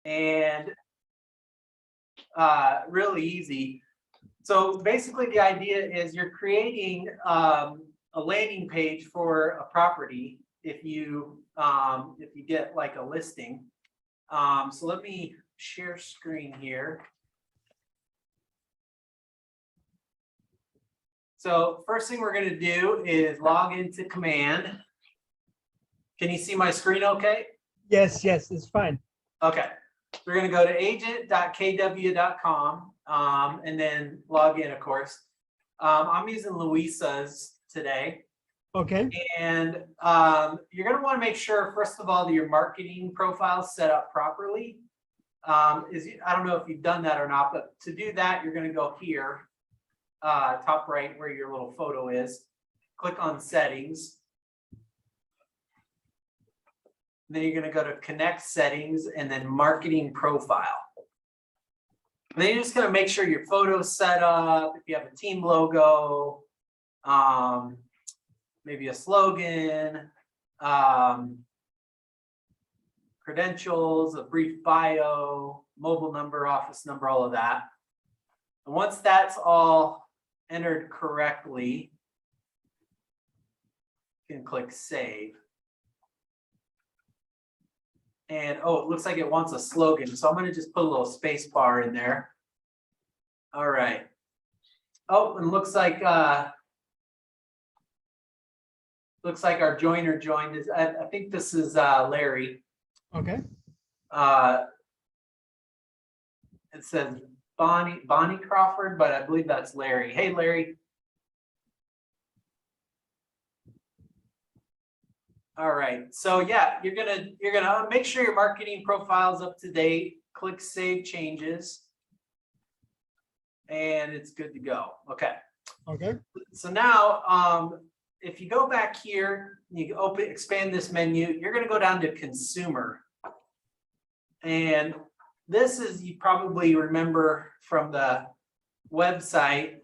and really easy. So basically the idea is you're creating a landing page for a property if you get like a listing. So let me share screen here. So first thing we're going to do is log into Command. Can you see my screen okay? Yes, it's fine. Okay. We're going to go to agent.kw.com and then log in, of course. I'm using Louisa's today. Okay. And you're going to want to make sure, first of all, that your marketing profile is set up properly. I don't know if you've done that or not, but to do that, you're going to go here, top right where your little photo is. Click on Settings. Then you're going to go to Connect Settings and then Marketing Profile. And then you're just going to make sure your photo's set up. If you have a team logo, maybe a slogan, credentials, a brief bio, mobile number, office number, all of that. And once that's all entered correctly, you can click Save. And oh, it looks like it wants a slogan. So I'm going to just put a little space bar in there. All right. Oh, and looks like our joiner joined. I think this is Larry. Okay. It says Bonnie Crawford, but I believe that's Larry. Hey, Larry. All right, so yeah, you're gonna make sure your marketing profile is up to date. Click Save Changes, and it's good to go. Okay. Okay. So now, if you go back here, you expand this menu. You're gonna go down to Consumer, and this is, you probably remember from the website.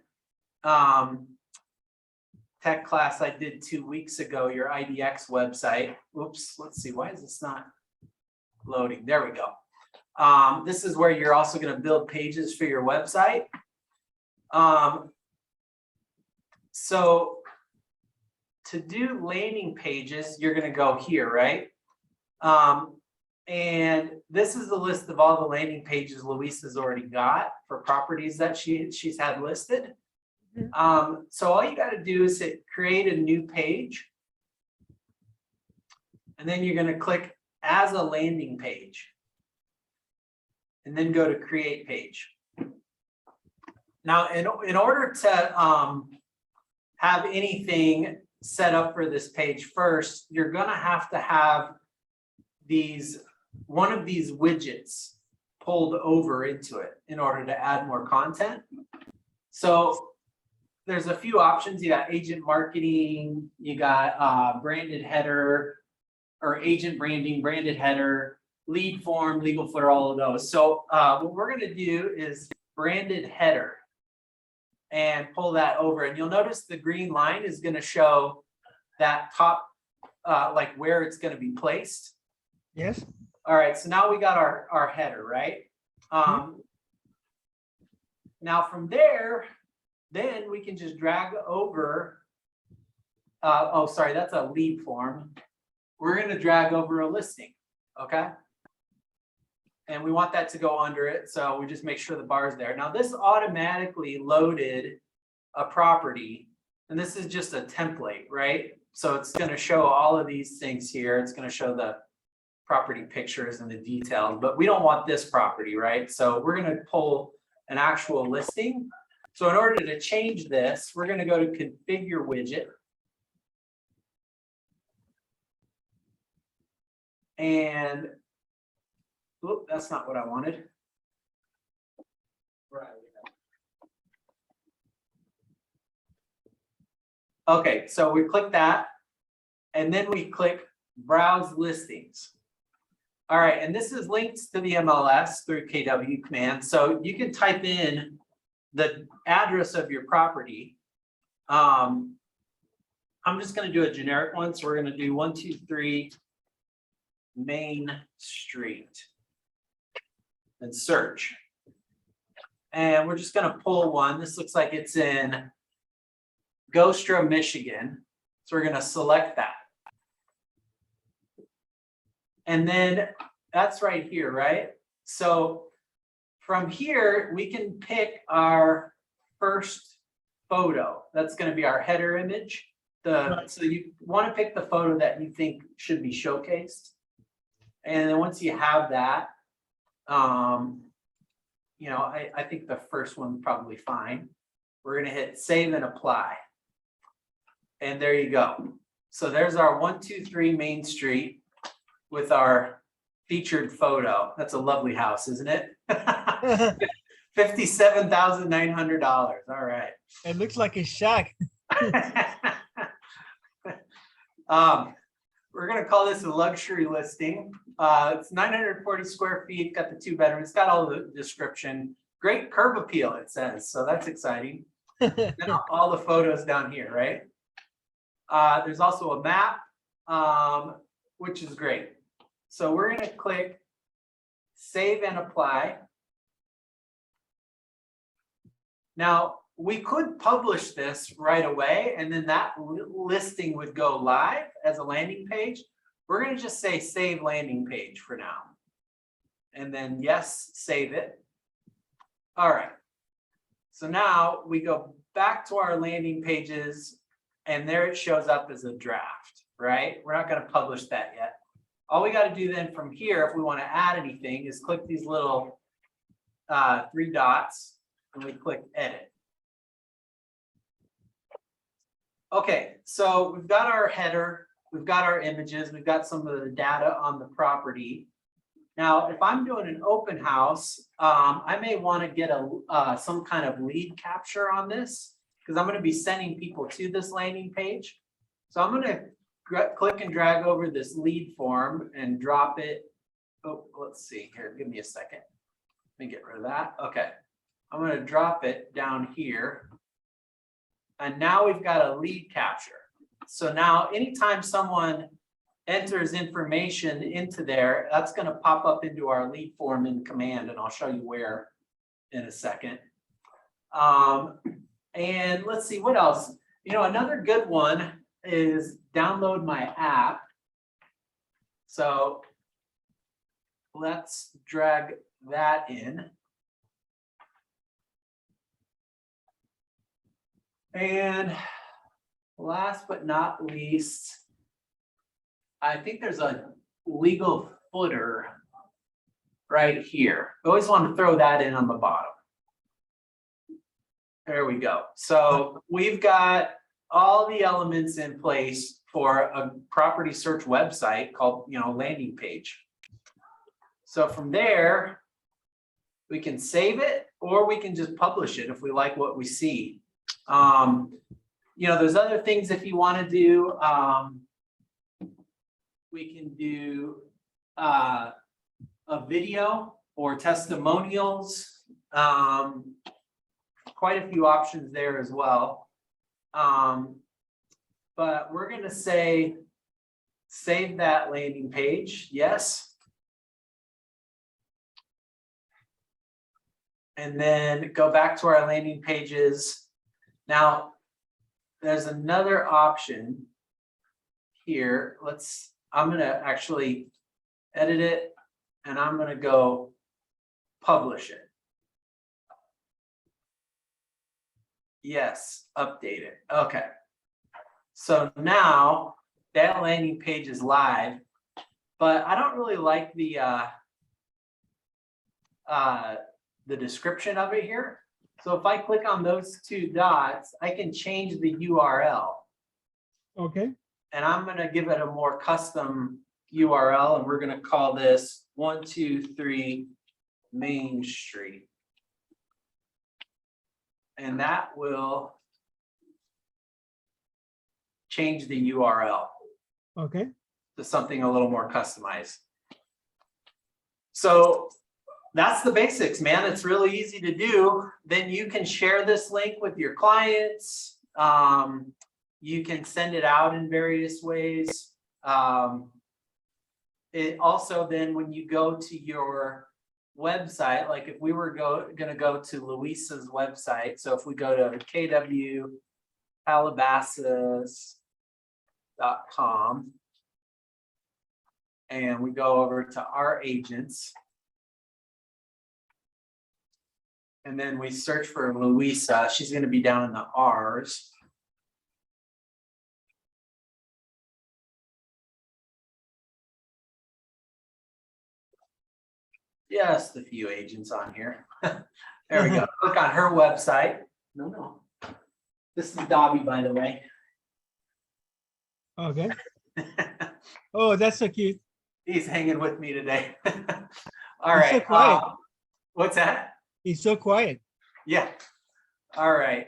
Tech class I did 2 weeks ago, your IDX website. Whoops, let's see, why is this not loading? There we go. This is where you're also going to build pages for your website. So to do landing pages, you're going to go here, right? And this is the list of all the landing pages Louisa's already got for properties that she's had listed. So all you got to do is hit create a new page, and then you're going to click as a landing page, and then go to create page. Now, in order to have anything set up for this page first, you're going to have one of these widgets pulled over into it in order to add more content. So there's a few options. You got agent marketing, you got branded header, or agent branding, branded header, lead form, legal footer, all of those. So what we're going to do is branded header and pull that over. And you'll notice the green line is going to show that top, like where it's going to be placed. Yes. All right. So now we got our header, right? Now from there, then we can just drag over, oh, sorry, that's a lead form. We're going to drag over a listing, okay? And we want that to go under it, so we just make sure the bar is there. Now this automatically loaded a property, and this is just a template, right? So it's going to show all of these things here. It's going to show the property pictures and the details, but we don't want this property, right? So we're going to pull an actual listing. So in order to change this, we're going to go to Configure Widget. And, oop, that's not what I wanted. Right. Okay, so we click that, and then we click Browse Listings. All right, and this is linked to the MLS through KW command. So you can type in the address of your property. I'm just going to do a generic one. So we're going to do 123 Main Street. and search. And we're just gonna pull one. This looks like it's in Gostra, Michigan. So we're gonna select that. And then that's right here, right? So from here, we can pick our first photo. That's gonna be our header image. So you wanna pick the photo that you think should be showcased. And then once you have that, you know, I think the first one's probably fine. We're gonna hit save and apply. And there you go. So there's our 123 Main Street with our featured photo. That's a lovely house, isn't it? $57,900. All right. It looks like a shack. We're gonna call this a luxury listing. It's 940 square feet, got the 2 bedrooms, it's got all the description. Great curb appeal, it says, so that's exciting. Now, all the photos down here, right? There's also a map, which is great. So we're gonna click save and apply. Now, we could publish this right away, and then that listing would go live as a landing page. We're gonna just say save landing page for now. And then yes, save it. All right. So now we go back to our landing pages, and there it shows up as a draft, right? We're not gonna publish that yet. All we gotta do then from here, if we wanna add anything, is click these little 3 dots, and we click edit. Okay, so we've got our header, we've got our images, we've got some of the data on the property. Now, if I'm doing an open house, I may want to get some kind of lead capture on this, because I'm going to be sending people to this landing page. So I'm going to click and drag over this lead form and drop it. Oh, let's see here. Give me a second. Let me get rid of that. Okay. I'm going to drop it down here. And now we've got a lead capture. So now anytime someone enters information into there, that's going to pop up into our lead form in command, and I'll show you where in a second. And let's see what else. You know, another good one is download my app. So let's drag that in. And last but not least, I think there's a legal footer right here. I always want to throw that in on the bottom. There we go. So we've got all the elements in place for a property search website called, you know, landing page. So from there, we can save it, or we can just publish it if we like what we see. You know, there's other things if you want to do. We can do a video or testimonials. Quite a few options there as well. But we're going to say save that landing page. Yes. And then go back to our landing pages. Now, there's another option here. I'm going to actually edit it, and I'm going to go publish it. Yes, update it. Okay. So now that landing page is live, but I don't really like the description of it here. So if I click on those 2 dots, I can change the URL. Okay. And I'm going to give it a more custom URL, and we're going to call this 123 Main Street. And that will change the URL. Okay. To something a little more customized. So that's the basics, man. It's really easy to do. Then you can share this link with your clients. You can send it out in various ways. It also then, when you go to your website, like if we were gonna go to Luisa's website, so if we go to Calabasas.com and we go over to our agents, and then we search for Luisa, she's gonna be down in the R's. Just a few agents on here. There we go. Click on her website. No. This is Dobby, by the way. Okay. Oh, that's so cute. He's hanging with me today. All He's so right. quiet. What's that? He's so quiet. Yeah. All right.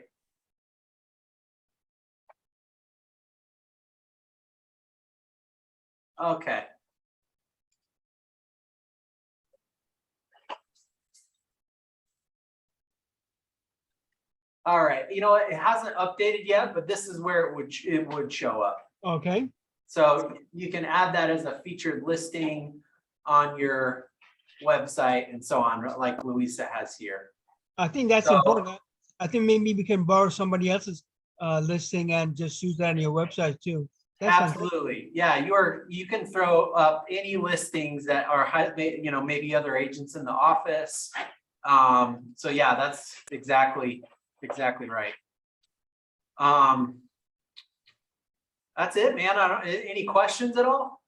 Okay. All right. You know what? It hasn't updated yet, but this is where it would show up. Okay. So you can add that as a featured listing on your website and so on, like Luisa has here. I think that's So- important. I think maybe we can borrow somebody else's listing and just use that on your website too. That's fantastic. Absolutely. Yeah, you can throw up any listings that are, maybe other agents in the office. So yeah, that's exactly right. That's it, man. Any questions at all?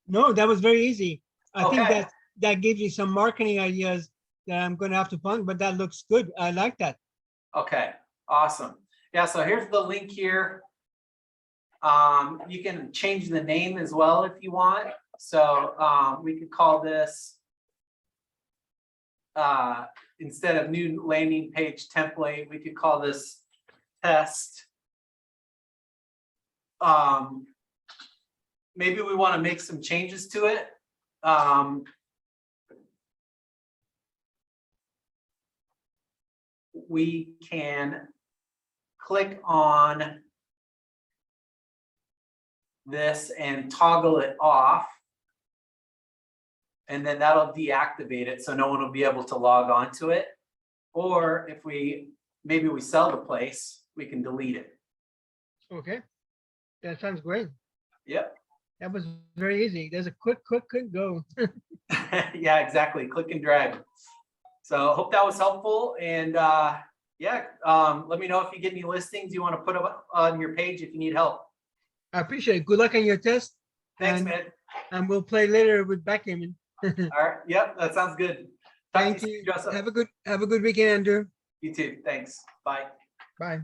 No, that was very easy. I think Okay. that gives you some marketing ideas that I'm gonna have to fund, but that looks good. I like that. Okay, awesome. Yeah, so here's the link here. You can change the name as well if you want. So we could call this instead of new landing page template, we could call this test. Maybe we want to make some changes to it. We can click on this and toggle it off. And then that'll deactivate it, so no one will be able to log on to it. Or if maybe we sell the place, we can delete it. Okay. That sounds great. Yep. That was very easy. There's a quick go. Yeah, exactly. Click and drag. So hope that was helpful. And let me know if you get any listings you want to put up on your page if you need help. I appreciate it. Good luck on your test. Thanks, and, man. And we'll play later with backgammon. All right. Yep, that sounds good. Talk to Thank soon, you. Joseph. Have a good weekend, Andrew. You too. Thanks. Bye. Bye.